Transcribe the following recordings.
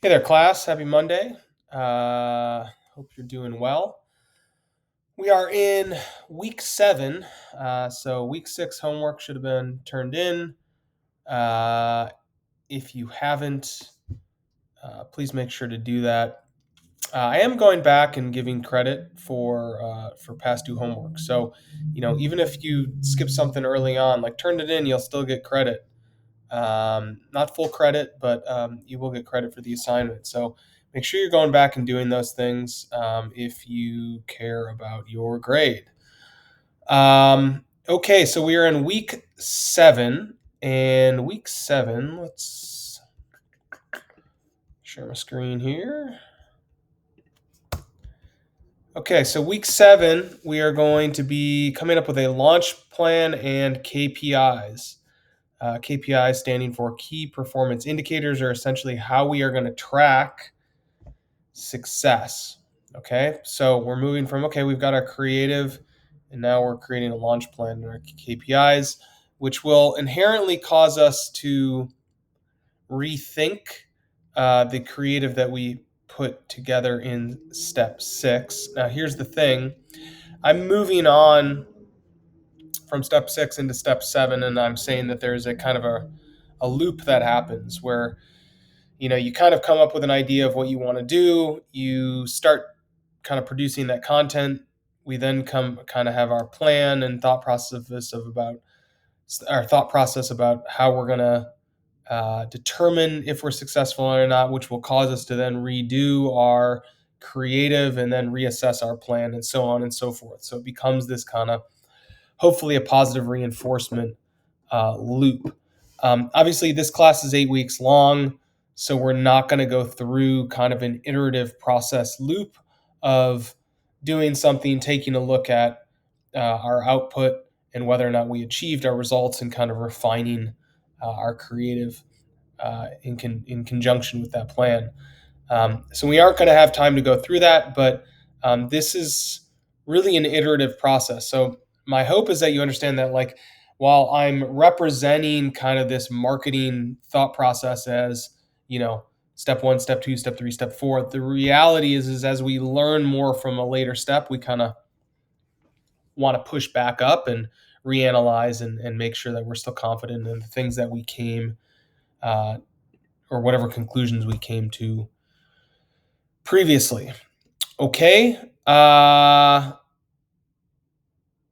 Hey there, class. Happy Monday. Hope you're doing well. We are in week 7. So, week 6 homework should have been turned in. If you haven't, please make sure to do that. I am going back and giving credit for past due homework. So, even if you skip something early on, like turned it in, you'll still get credit. Not full credit, but you will get credit for the assignment. So make sure you're going back and doing those things if you care about your grade. Okay, so we are in week 7, and week 7, let's share my screen here. Okay, so week 7, we are going to be coming up with a launch plan and KPIs. KPIs standing for key performance indicators are essentially how we are going to track success. Okay, so we're moving from, okay, we've got our creative, and now we're creating a launch plan and our KPIs, which will inherently cause us to rethink the creative that we put together in step 6. Now, here's the thing. I'm moving on from step 6 into step 7, and I'm saying that there's a kind of a loop that happens where you kind of come up with an idea of what you want to do, you start kind of producing that content, we then come kind of have our plan and thought process about how we're going to determine if we're successful or not, which will cause us to then redo our creative and then reassess our plan and so on and so forth. So it becomes this kind of hopefully a positive reinforcement loop. Obviously, this class is 8 weeks long, so we're not going to go through kind of an iterative process loop of doing something, taking a look at our output and whether or not we achieved our results, and kind of refining our creative in conjunction with that plan. So we aren't going to have time to go through that, but this is really an iterative process. So my hope is that you understand that, like, while I'm representing kind of this marketing thought process as, step 1, step 2, step 3, step 4, the reality is as we learn more from a later step, we kind of want to push back up and reanalyze and make sure that we're still confident in the things that we came or whatever conclusions we came to previously. Okay.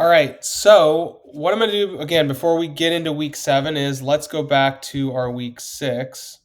All right. So what I'm going to do again before we get into week 7 is let's go back to our week 6.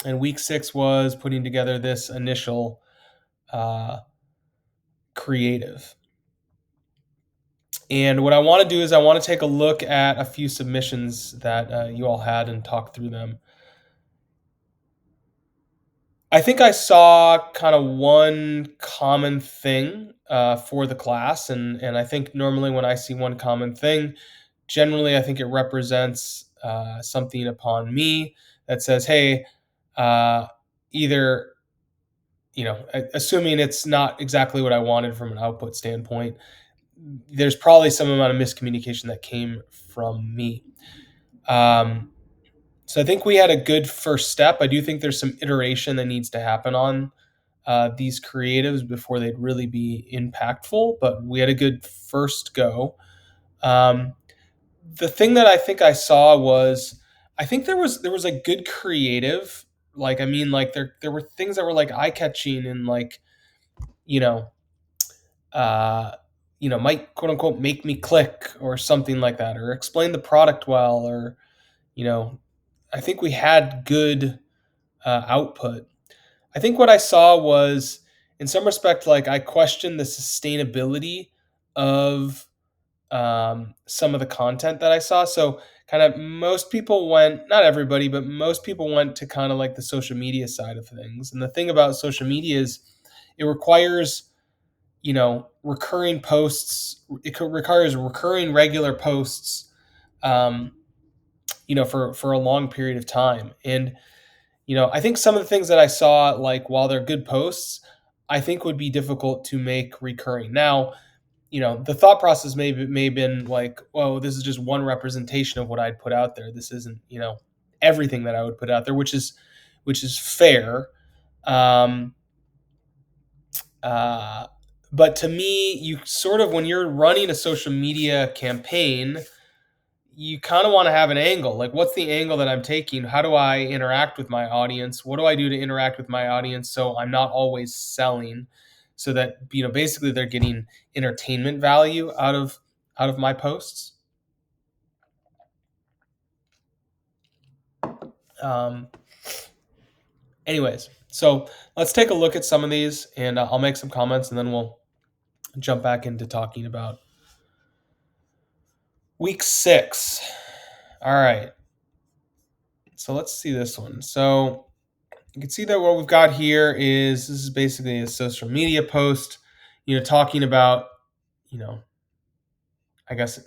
And week 6 was putting together this initial creative. And what I want to do is I want to take a look at a few submissions that you all had and talk through them. I think I saw kind of one common thing for the class, and I think normally when I see one common thing, generally I think it represents something upon me that says, hey, either, assuming it's not exactly what I wanted from an output standpoint, there's probably some amount of miscommunication that came from me. So I think we had a good first step. I do think there's some iteration that needs to happen on these creatives before they'd really be impactful, but we had a good first go. The thing that I think I saw was, I think there was a good creative. Like, I mean, like there were things that were like eye catching and like, you know, uh, might quote unquote make me click or something like that, or explain the product well, or you know, I think we had good output. I think what I saw was, in some respect, like I questioned the sustainability of some of the content that I saw. So, kind of most people went, not everybody, but most people went to kind of like the social media side of things. And the thing about social media is it requires, recurring posts. It requires recurring regular posts, for a long period of time. And I think some of the things that I saw, like while they're good posts, I think would be difficult to make recurring. Now, the thought process may have been like, "Oh, this is just one representation of what I'd put out there. This isn't, everything that I would put out there," which is fair. Um, uh, but to me, you sort of, when you're running a social media campaign, you kind of want to have an angle. Like, what's the angle that I'm taking? How do I interact with my audience? What do I do to interact with my audience so I'm not always selling? So that, basically they're getting entertainment value out of my posts. Um, Anyways, so let's take a look at some of these, and I'll make some comments, and then we'll jump back into talking about week 6. All right. So let's see this one. So you can see that what we've got here is, this is basically a social media post, talking about, you know, I guess,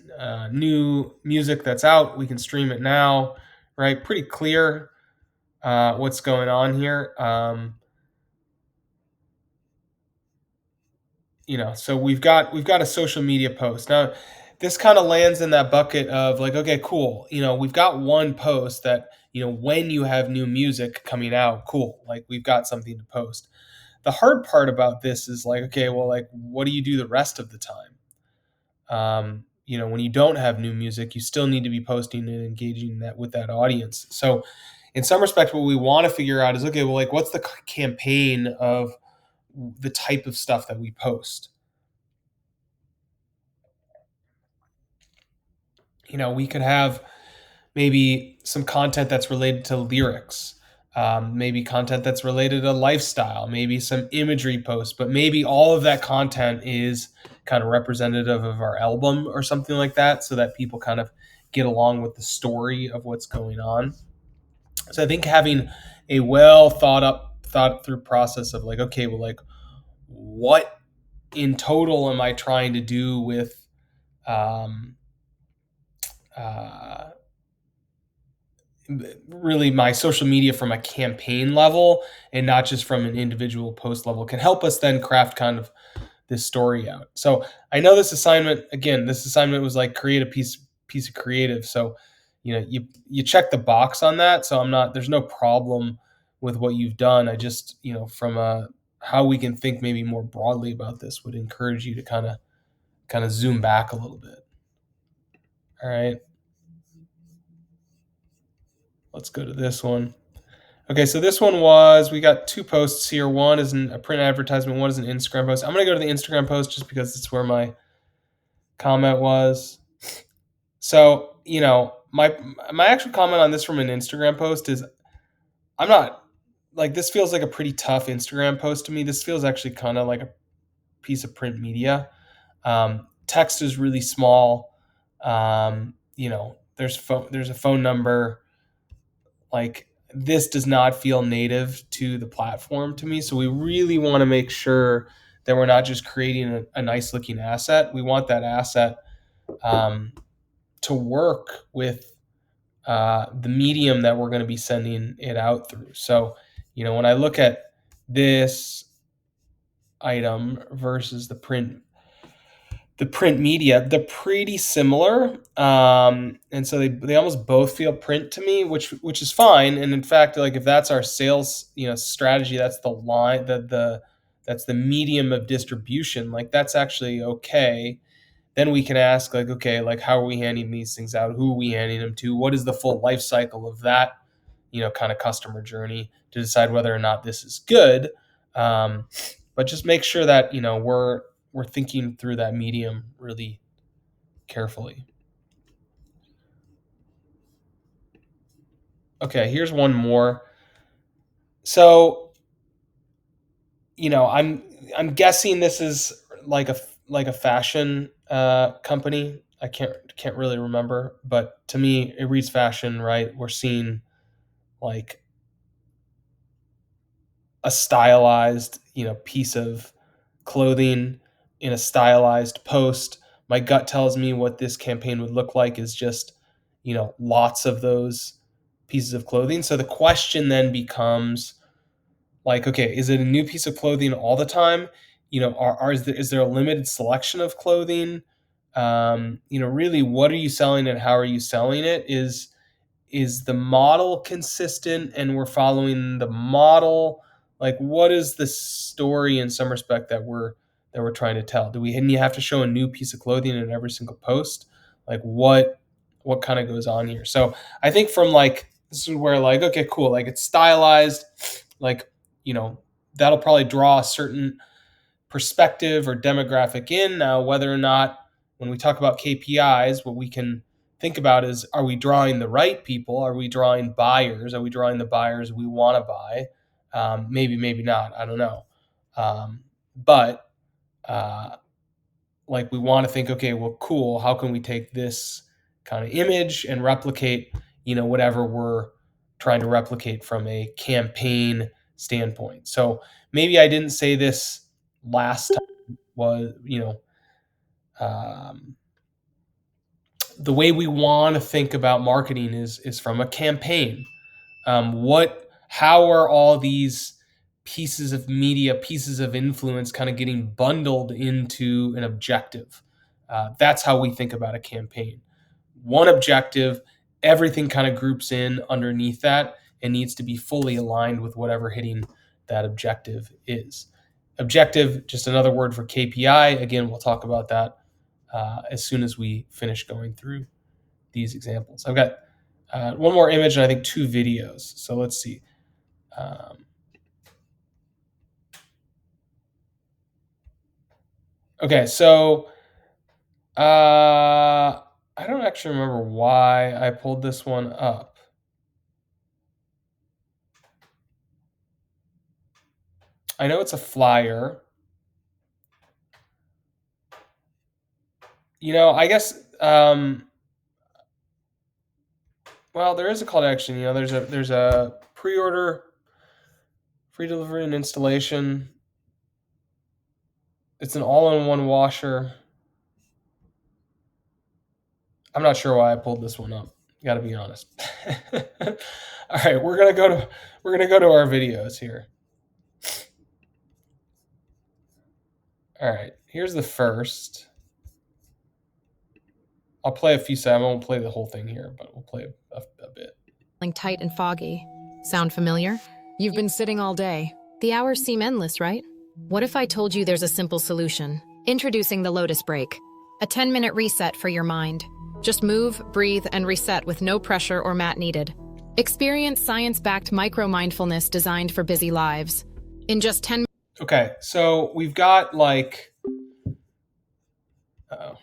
new music that's out. We can stream it now, right? Pretty clear what's going on here. So we've got a social media post. Now this kind of lands in that bucket of like, okay, cool, we've got one post that, when you have new music coming out, cool, like we've got something to post. The hard part about this is like, okay, well, like, what do you do the rest of the time? When you don't have new music, you still need to be posting and engaging that with that audience. So in some respects, what we want to figure out is, okay, well, like, what's the campaign of the type of stuff that we post? We could have maybe some content that's related to lyrics, maybe content that's related to lifestyle, maybe some imagery posts, but maybe all of that content is kind of representative of our album or something like that, so that people kind of get along with the story of what's going on. So I think having a well thought through process of like, okay, well, like, what in total am I trying to do with um, uh, really my social media from a campaign level and not just from an individual post level, can help us then craft kind of this story out. So I know this assignment was like, create a piece of creative. So you check the box on that. So there's no problem with what you've done. I just, from a how we can think maybe more broadly about this, would encourage you to kind of zoom back a little bit. All right, let's go to this one. Okay, so this one we got two posts here. One is a print advertisement, one is an Instagram post. I'm going to go to the Instagram post just because it's where my comment was. So, my actual comment on this from an Instagram post is, I'm not, like, this feels like a pretty tough Instagram post to me. This feels actually kind of like a piece of print media. Text is really small. There's a phone number. Like, this does not feel native to the platform to me. So we really want to make sure that we're not just creating a nice looking asset. We want that asset um, to work with the medium that we're going to be sending it out through. So, when I look at this item versus the print media, they're pretty similar, and so they almost both feel print to me, which is fine. And in fact, like, if that's our sales strategy, that's the line, that's the medium of distribution, like, that's actually okay. Then we can ask, like, okay, like, how are we handing these things out? Who are we handing them to? What is the full life cycle of that kind of customer journey, to decide whether or not this is good. um, but just make sure that we're thinking through that medium really carefully. Okay, here's one more. So, I'm guessing this is like a fashion company. I can't really remember, but to me it reads fashion, right? We're seeing like a stylized, piece of clothing in a stylized post. My gut tells me what this campaign would look like is just, lots of those pieces of clothing. So the question then becomes like, okay, is it a new piece of clothing all the time? Is there a limited selection of clothing? Really, what are you selling and how are you selling it? is the model consistent and we're following the model? Like, what is the story in some respect that we're trying to tell? Do we have to show a new piece of clothing in every single post? Like, what kind of goes on here? So I think from like, this is where like, okay, cool, like it's stylized, like, you know, that'll probably draw a certain perspective or demographic in. Now, whether or not, when we talk about KPIs, what we can think about is, are we drawing the right people? Are we drawing buyers? Are we drawing the buyers we want to buy? Maybe, maybe not. I don't know. But like, we want to think, okay, well, cool. How can we take this kind of image and replicate, whatever we're trying to replicate from a campaign standpoint? So maybe I didn't say this last time, was, the way we want to think about marketing is from a campaign. How are all these pieces of media, pieces of influence kind of getting bundled into an objective? That's how we think about a campaign. One objective, everything kind of groups in underneath that and needs to be fully aligned with whatever hitting that objective is. Objective, just another word for KPI. Again, we'll talk about that as soon as we finish going through these examples. I've got one more image and I think 2 videos. So let's see. Okay, so I don't actually remember why I pulled this one up. I know it's a flyer. I guess, well, there is a call to action. There's a pre-order, free delivery and installation. It's an all-in-one washer. I'm not sure why I pulled this one up. Got to be honest. All right, we're gonna go to our videos here. All right, here's the first. I'll play a few seconds. I won't play the whole thing here, but we'll play a bit. Tight and foggy. Sound familiar? You've been sitting all day. The hours seem endless, right? What if I told you there's a simple solution? Introducing the Lotus Break. A 10-minute reset for your mind. Just move, breathe, and reset with no pressure or mat needed. Experience science-backed micro-mindfulness designed for busy lives. In just 10 minutes. Okay, so we've got like... Uh-oh.